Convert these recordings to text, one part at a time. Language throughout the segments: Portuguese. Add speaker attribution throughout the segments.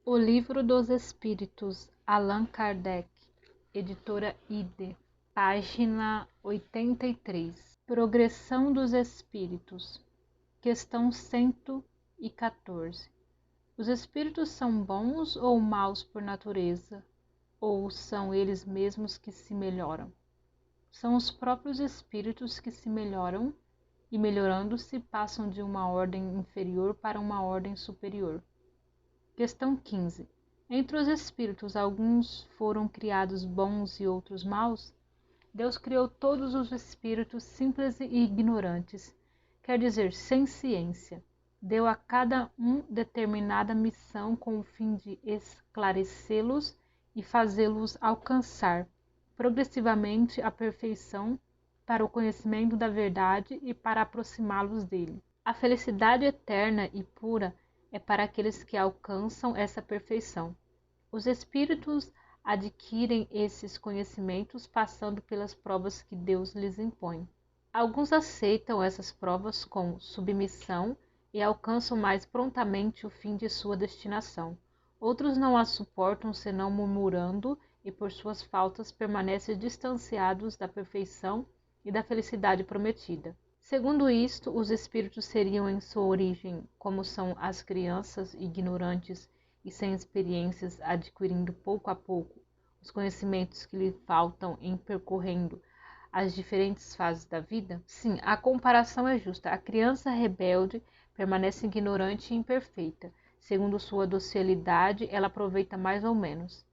Speaker 1: O Livro dos Espíritos, Allan Kardec, editora IDE, página 83. Progressão dos Espíritos, questão 114. Os espíritos são bons ou maus por natureza, ou são eles mesmos que se melhoram? São os próprios espíritos que se melhoram e, melhorando-se, passam de uma ordem inferior para uma ordem superior. Questão 15. Entre os espíritos, alguns foram criados bons e outros maus? Deus criou todos os espíritos simples e ignorantes, quer dizer, sem ciência. Deu a cada um determinada missão com o fim de esclarecê-los e fazê-los alcançar progressivamente a perfeição para o conhecimento da verdade e para aproximá-los dele. A felicidade eterna e pura é para aqueles que alcançam essa perfeição. Os espíritos adquirem esses conhecimentos passando pelas provas que Deus lhes impõe. Alguns aceitam essas provas com submissão e alcançam mais prontamente o fim de sua destinação. Outros não as suportam senão murmurando e por suas faltas permanecem distanciados da perfeição e da felicidade prometida. Segundo isto, os espíritos seriam em sua origem, como são as crianças ignorantes e sem experiências, adquirindo pouco a pouco os conhecimentos que lhe faltam em percorrendo as diferentes fases da vida? Sim, a comparação é justa. A criança rebelde permanece ignorante e imperfeita. Segundo sua docilidade, ela aproveita mais ou menos.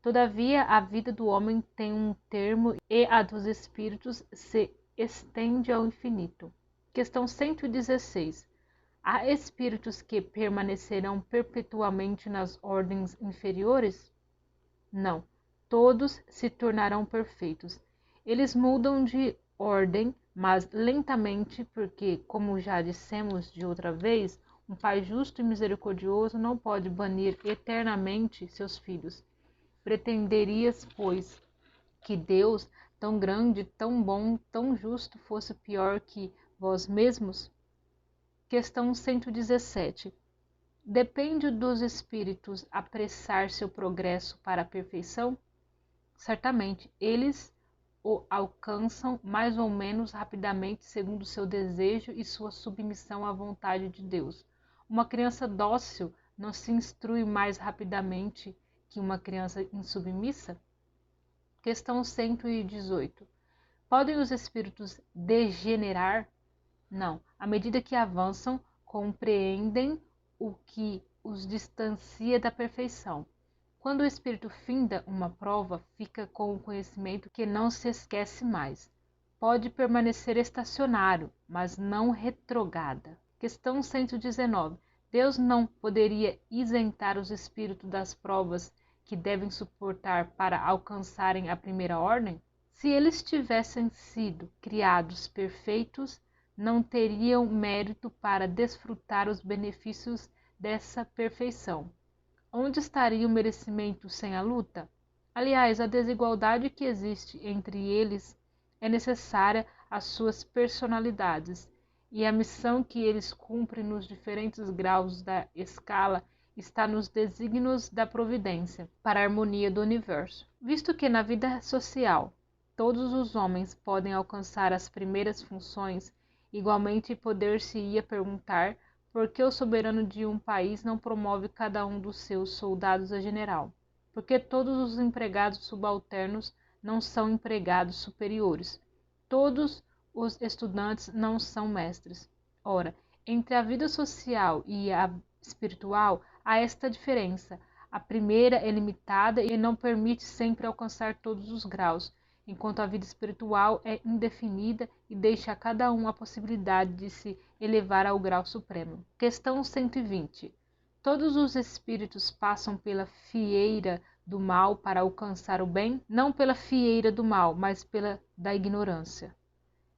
Speaker 1: Todavia, a vida do homem tem um termo e a dos espíritos se estende ao infinito. Questão 116. Há espíritos que permanecerão perpetuamente nas ordens inferiores? Não. Todos se tornarão perfeitos. Eles mudam de ordem, mas lentamente, porque, como já dissemos de outra vez, um pai justo e misericordioso não pode banir eternamente seus filhos. Pretenderias, pois, que Deus, tão grande, tão bom, tão justo, fosse pior que vós mesmos? Questão 117. Depende dos espíritos apressar seu progresso para a perfeição? Certamente, eles o alcançam mais ou menos rapidamente segundo seu desejo e sua submissão à vontade de Deus. Uma criança dócil não se instrui mais rapidamente que uma criança insubmissa? Questão 118. Podem os espíritos degenerar? Não. À medida que avançam, compreendem o que os distancia da perfeição. Quando o espírito finda uma prova, fica com o conhecimento que não se esquece mais. Pode permanecer estacionário, mas não retrograda. Questão 119. Deus não poderia isentar os espíritos das provas que devem suportar para alcançarem a primeira ordem? Se eles tivessem sido criados perfeitos, não teriam mérito para desfrutar os benefícios dessa perfeição. Onde estaria o merecimento sem a luta? Aliás, a desigualdade que existe entre eles é necessária às suas personalidades, e a missão que eles cumprem nos diferentes graus da escala está nos desígnios da providência para a harmonia do universo. Visto que na vida social todos os homens podem alcançar as primeiras funções, igualmente poder-se-ia perguntar por que o soberano de um país não promove cada um dos seus soldados a general? Porque todos os empregados subalternos não são empregados superiores. Todos os estudantes não são mestres. Ora, entre a vida social e a espiritual há esta diferença. A primeira é limitada e não permite sempre alcançar todos os graus, enquanto a vida espiritual é indefinida e deixa a cada um a possibilidade de se elevar ao grau supremo. Questão 120. Todos os espíritos passam pela fieira do mal para alcançar o bem? Não pela fieira do mal, mas pela da ignorância.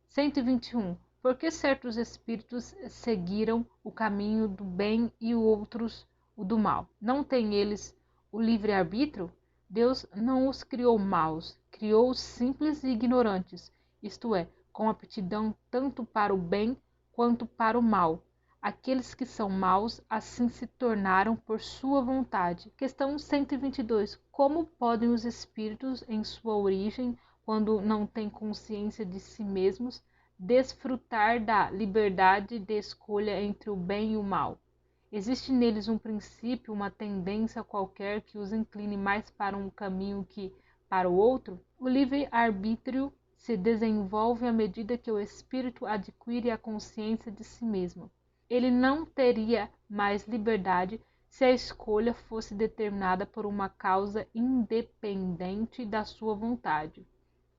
Speaker 1: 121. Por que certos espíritos seguiram o caminho do bem e outros o do mal? Não têm eles o livre-arbítrio? Deus não os criou maus, criou-os simples e ignorantes, isto é, com aptidão tanto para o bem quanto para o mal. Aqueles que são maus assim se tornaram por sua vontade. Questão 122. Como podem os espíritos, em sua origem, quando não têm consciência de si mesmos, desfrutar da liberdade de escolha entre o bem e o mal? Existe neles um princípio, uma tendência qualquer que os incline mais para um caminho que para o outro? O livre-arbítrio se desenvolve à medida que o espírito adquire a consciência de si mesmo. Ele não teria mais liberdade se a escolha fosse determinada por uma causa independente da sua vontade.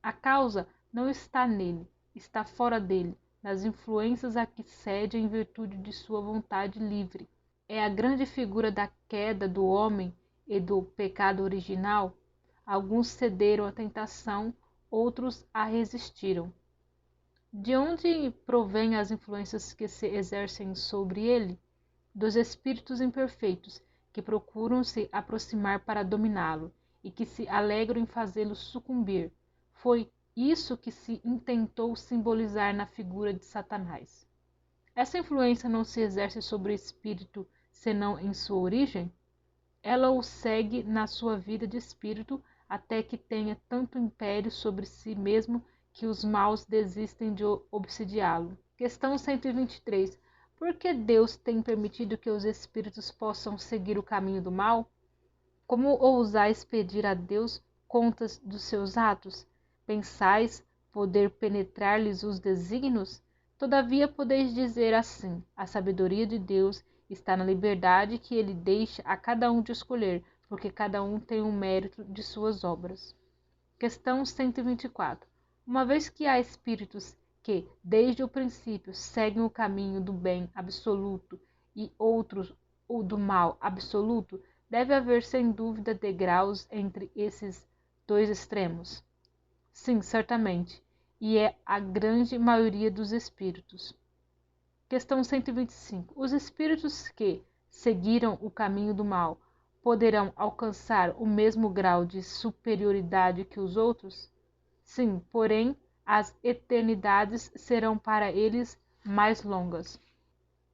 Speaker 1: A causa não está nele, está fora dele, nas influências a que cede em virtude de sua vontade livre. É a grande figura da queda do homem e do pecado original. Alguns cederam à tentação, outros a resistiram. De onde provêm as influências que se exercem sobre ele? Dos espíritos imperfeitos, que procuram se aproximar para dominá-lo e que se alegram em fazê-lo sucumbir. Foi isso que se intentou simbolizar na figura de Satanás. Essa influência não se exerce sobre o espírito senão em sua origem? Ela o segue na sua vida de espírito até que tenha tanto império sobre si mesmo que os maus desistem de obsidiá-lo. Questão 123. Por que Deus tem permitido que os espíritos possam seguir o caminho do mal? Como ousais pedir a Deus contas dos seus atos? Pensais poder penetrar-lhes os desígnios? Todavia podeis dizer assim: a sabedoria de Deus está na liberdade que ele deixa a cada um de escolher, porque cada um tem o mérito de suas obras. Questão 124. Uma vez que há espíritos que, desde o princípio, seguem o caminho do bem absoluto e outros o do mal absoluto, deve haver sem dúvida degraus entre esses dois extremos? Sim, certamente, e é a grande maioria dos espíritos. Questão 125. Os espíritos que seguiram o caminho do mal poderão alcançar o mesmo grau de superioridade que os outros? Sim, porém, as eternidades serão para eles mais longas.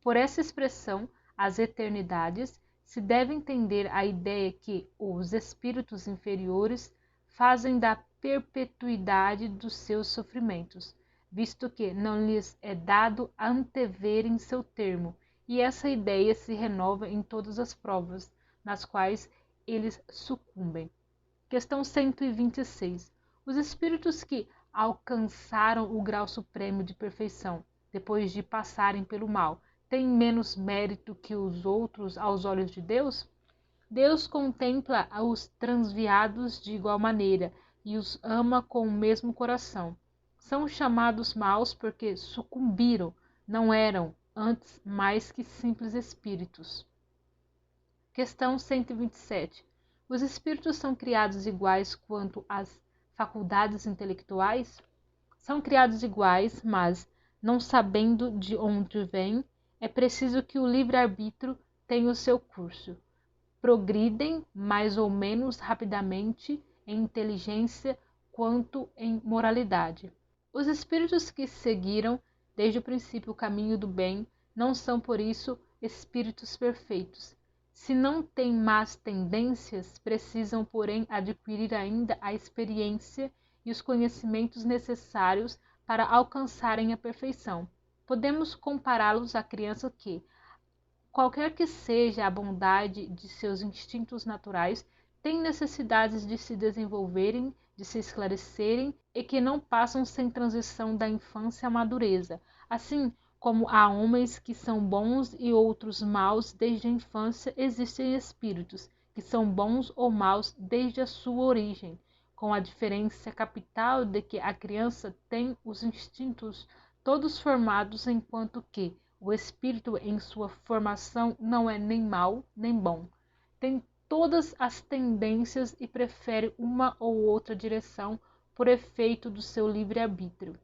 Speaker 1: Por essa expressão, as eternidades, se deve entender a ideia que os espíritos inferiores fazem da perpetuidade dos seus sofrimentos, visto que não lhes é dado anteverem seu termo, e essa ideia se renova em todas as provas, nas quais eles sucumbem. Questão 126. Os espíritos que alcançaram o grau supremo de perfeição, depois de passarem pelo mal, têm menos mérito que os outros aos olhos de Deus? Deus contempla os transviados de igual maneira e os ama com o mesmo coração. São chamados maus porque sucumbiram, não eram antes mais que simples espíritos. Questão 127. Os espíritos são criados iguais quanto às faculdades intelectuais? São criados iguais, mas, não sabendo de onde vêm, é preciso que o livre-arbítrio tenha o seu curso. Progridem mais ou menos rapidamente em inteligência quanto em moralidade. Os espíritos que seguiram desde o princípio o caminho do bem não são por isso espíritos perfeitos. Se não têm más tendências, precisam, porém, adquirir ainda a experiência e os conhecimentos necessários para alcançarem a perfeição. Podemos compará-los à criança que, qualquer que seja a bondade de seus instintos naturais, têm necessidades de se desenvolverem, de se esclarecerem e que não passam sem transição da infância à madureza. Assim como há homens que são bons e outros maus desde a infância, existem espíritos que são bons ou maus desde a sua origem, com a diferença capital de que a criança tem os instintos todos formados, enquanto que o espírito em sua formação não é nem mau nem bom. Tem todas as tendências e prefere uma ou outra direção por efeito do seu livre-arbítrio.